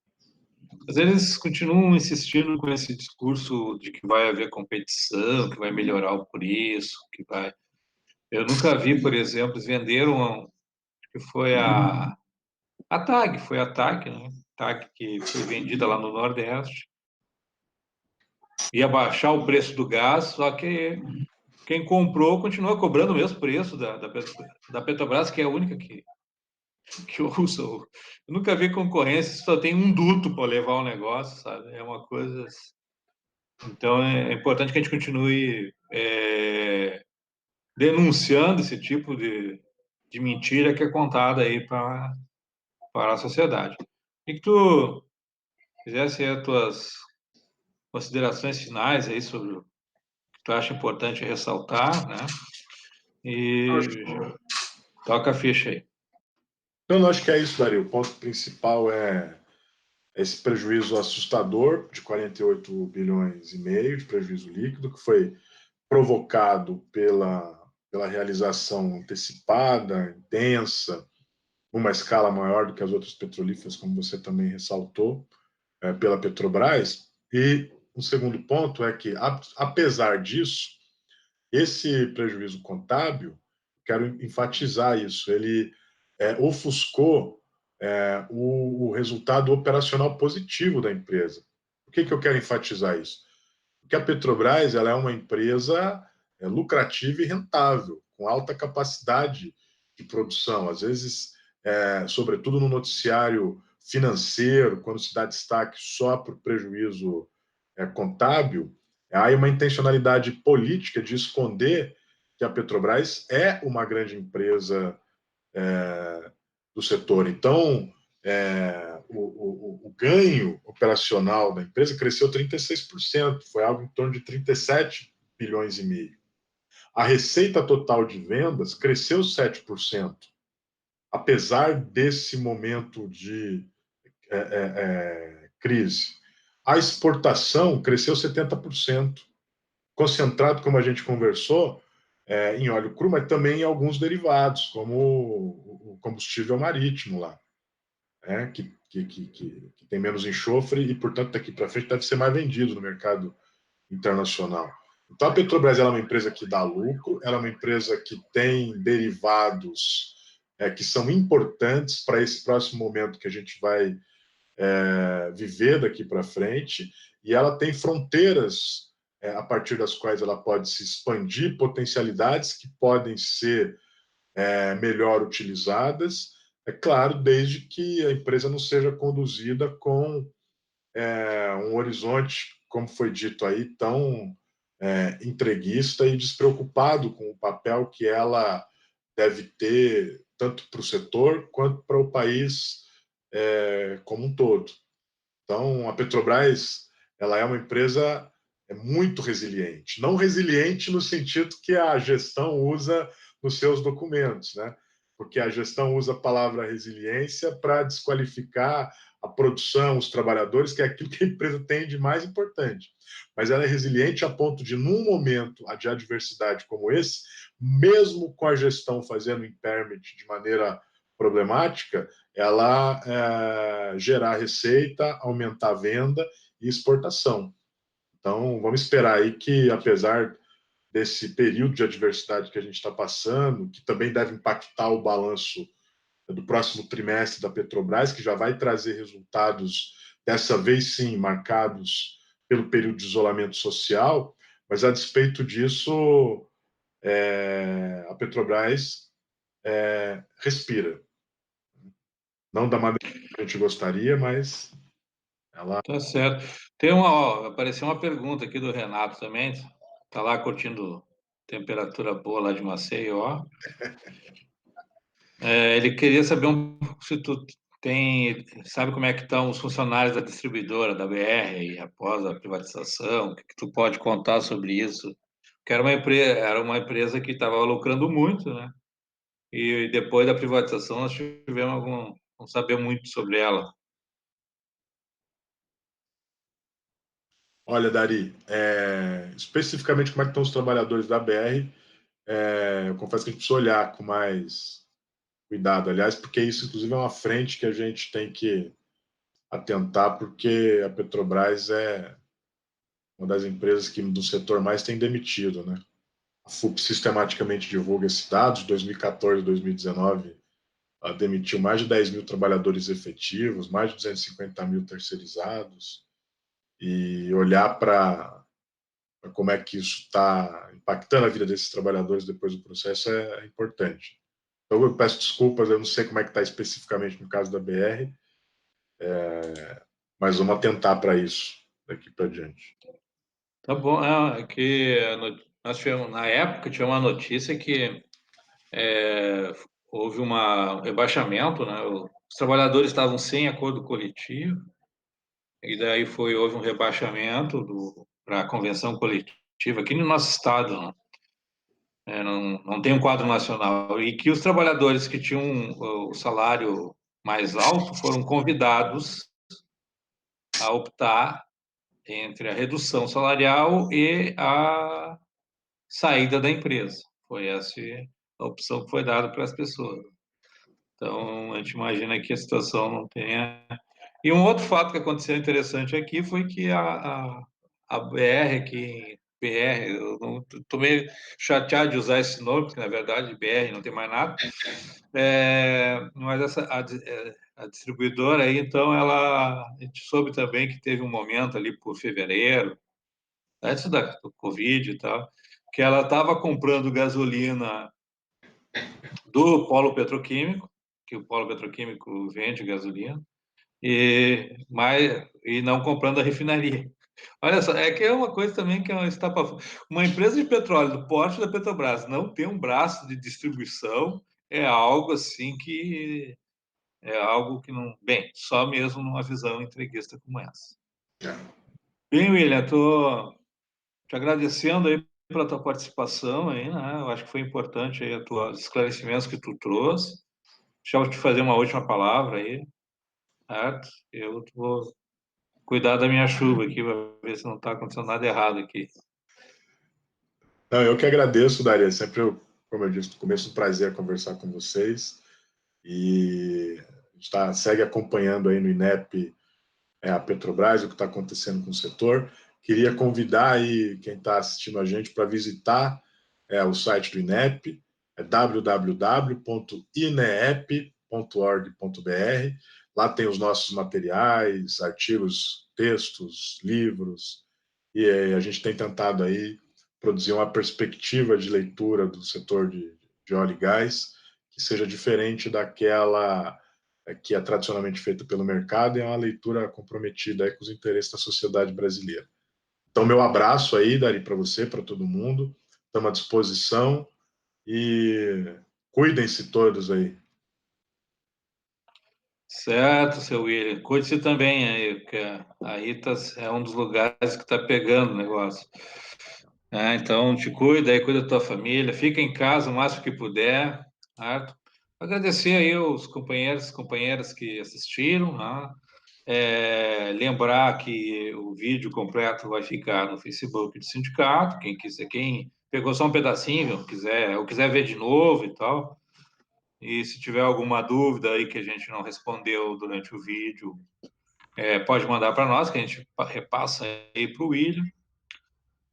Mas eles continuam insistindo com esse discurso de que vai haver competição, que vai melhorar o preço, que vai. Eu nunca vi, por exemplo, eles venderam, que foi a TAG, foi a TAG, né? TAG que foi vendida lá no Nordeste. Ia baixar o preço do gás, só que quem comprou continua cobrando o mesmo preço da Petrobras, que é a única que usa. Eu nunca vi concorrência, só tem um duto para levar o negócio, sabe? É uma coisa. Então é importante que a gente continue denunciando esse tipo de mentira que é contada aí para a sociedade. E que tu fizesse as tuas considerações finais aí sobre o que tu acha importante ressaltar, né? E toca a ficha aí. Então, eu acho que é isso, Dario. O ponto principal é esse prejuízo assustador de 48 bilhões e meio de prejuízo líquido, que foi provocado pela realização antecipada, intensa, numa escala maior do que as outras petrolíferas, como você também ressaltou, pela Petrobras. E o segundo ponto é que, apesar disso, esse prejuízo contábil, quero enfatizar isso, ele ofuscou o resultado operacional positivo da empresa. Por que eu quero enfatizar isso? Porque a Petrobras ela é uma empresa lucrativa e rentável, com alta capacidade de produção. Às vezes, sobretudo no noticiário financeiro, quando se dá destaque só para o prejuízo contábil, há uma intencionalidade política de esconder que a Petrobras é uma grande empresa do setor. Então, o ganho operacional da empresa cresceu 36%, foi algo em torno de 37 bilhões e meio. A receita total de vendas cresceu 7%, apesar desse momento de crise. A exportação cresceu 70%, concentrado, como a gente conversou, em óleo cru, mas também em alguns derivados, como o combustível marítimo lá, que tem menos enxofre e, portanto, daqui para frente deve ser mais vendido no mercado internacional. Então, a Petrobras é uma empresa que dá lucro, ela é uma empresa que tem derivados que são importantes para esse próximo momento que a gente vai viver daqui para frente, e ela tem fronteiras a partir das quais ela pode se expandir, potencialidades que podem ser melhor utilizadas, é claro, desde que a empresa não seja conduzida com um horizonte, como foi dito aí, tão entreguista e despreocupado com o papel que ela deve ter, tanto para o setor quanto para o país como um todo. Então, a Petrobras ela é uma empresa muito resiliente. Não resiliente no sentido que a gestão usa nos seus documentos, né? Porque a gestão usa a palavra resiliência para desqualificar a produção, os trabalhadores, que é aquilo que a empresa tem de mais importante. Mas ela é resiliente a ponto de, num momento de adversidade como esse, mesmo com a gestão fazendo impairment de maneira problemática, ela gerar receita, aumentar a venda e exportação. Então, vamos esperar aí que, apesar desse período de adversidade que a gente está passando, que também deve impactar o balanço do próximo trimestre da Petrobras, que já vai trazer resultados, dessa vez sim, marcados pelo período de isolamento social, mas a despeito disso, a Petrobras respira. Não da maneira que a gente gostaria, mas ela. Tá certo. Apareceu uma pergunta aqui do Renato também. Tá lá curtindo temperatura boa lá de Maceió. Ele queria saber um pouco se tu sabe como é que estão os funcionários da distribuidora, da BR, após a privatização, o que tu pode contar sobre isso? Que era uma empresa que estava lucrando muito, né? E depois da privatização nós tivemos não saber muito sobre ela. Olha, Dari, especificamente como é que estão os trabalhadores da BR, eu confesso que a gente precisa olhar com mais cuidado, aliás, porque isso, inclusive, é uma frente que a gente tem que atentar, porque a Petrobras é uma das empresas que do setor mais tem demitido, né? A FUP sistematicamente divulga esses dados, de 2014 a 2019, ela demitiu mais de 10 mil trabalhadores efetivos, mais de 250 mil terceirizados, e olhar para como é que isso está impactando a vida desses trabalhadores depois do processo é importante. Então, eu peço desculpas, eu não sei como é que está especificamente no caso da BR, mas vamos atentar para isso daqui para diante. Tá bom, é que nós tivemos, na época, tinha uma notícia que houve um rebaixamento, né? Os trabalhadores estavam sem acordo coletivo, e daí houve um rebaixamento para a convenção coletiva aqui no nosso estado, né? Não tem um quadro nacional, e que os trabalhadores que tinham o salário mais alto foram convidados a optar entre a redução salarial e a saída da empresa. Foi essa a opção que foi dada para as pessoas. Então, a gente imagina que a situação não tenha. E um outro fato que aconteceu interessante aqui foi que a BR aqui, BR, eu estou meio chateado de usar esse nome, porque na verdade BR não tem mais nada, mas a distribuidora aí, então, a gente soube também que teve um momento ali por fevereiro, antes do Covid e tal, que ela estava comprando gasolina do polo petroquímico, que o polo petroquímico vende gasolina, e não comprando a refinaria. Olha só, é que é uma coisa também que é uma empresa de petróleo do porte da Petrobras não ter um braço de distribuição é algo assim que é algo que não, bem, só mesmo numa visão entreguista como essa. Bem, William, estou te agradecendo aí pela tua participação aí, né? Eu acho que foi importante aí os esclarecimentos que tu trouxe. Deixa eu te fazer uma última palavra aí, certo? Eu vou cuidar da minha chuva aqui para ver se não está acontecendo nada errado aqui. Não, eu que agradeço, Daria. Sempre, como eu disse no começo, um prazer conversar com vocês. E a gente segue acompanhando aí no INEP a Petrobras, o que está acontecendo com o setor. Queria convidar aí quem está assistindo a gente para visitar o site do INEP, www.inep.org.br. Lá tem os nossos materiais, artigos, textos, livros, e a gente tem tentado aí produzir uma perspectiva de leitura do setor de óleo e gás que seja diferente daquela que é tradicionalmente feita pelo mercado, e é uma leitura comprometida aí com os interesses da sociedade brasileira. Então, meu abraço aí, Dari, para você, para todo mundo. Estamos à disposição e cuidem-se todos aí. Certo, seu William. Cuide-se também aí, porque aí é um dos lugares que está pegando o negócio. Então, te cuida aí, cuida da tua família, fica em casa o máximo que puder, certo? Agradecer aí os companheiros e companheiras que assistiram, né? Lembrar que o vídeo completo vai ficar no Facebook do sindicato, quem pegou só um pedacinho, quiser ver de novo e tal, e se tiver alguma dúvida aí que a gente não respondeu durante o vídeo, pode mandar para nós, que a gente repassa aí para o William.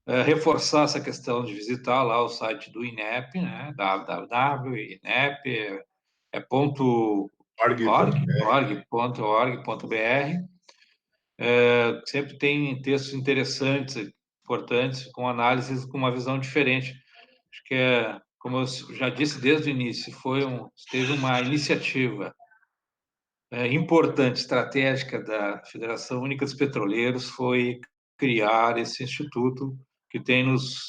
reforçar essa questão de visitar lá o site do INEP, né? www.inep.org.br. Sempre tem textos interessantes, importantes, com análises com uma visão diferente. Acho que como eu já disse desde o início, teve uma iniciativa importante, estratégica da Federação Única dos Petroleiros, foi criar esse instituto que tem nos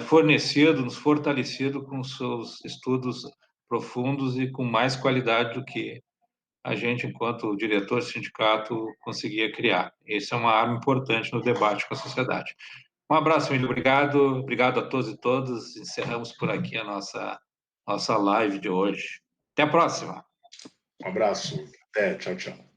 fortalecido com seus estudos profundos e com mais qualidade do que a gente, enquanto diretor do sindicato, conseguia criar. Essa é uma arma importante no debate com a sociedade. Um abraço, Emílio. Obrigado a todos e todas. Encerramos por aqui a nossa live de hoje. Até a próxima. Um abraço. Até. Tchau, tchau.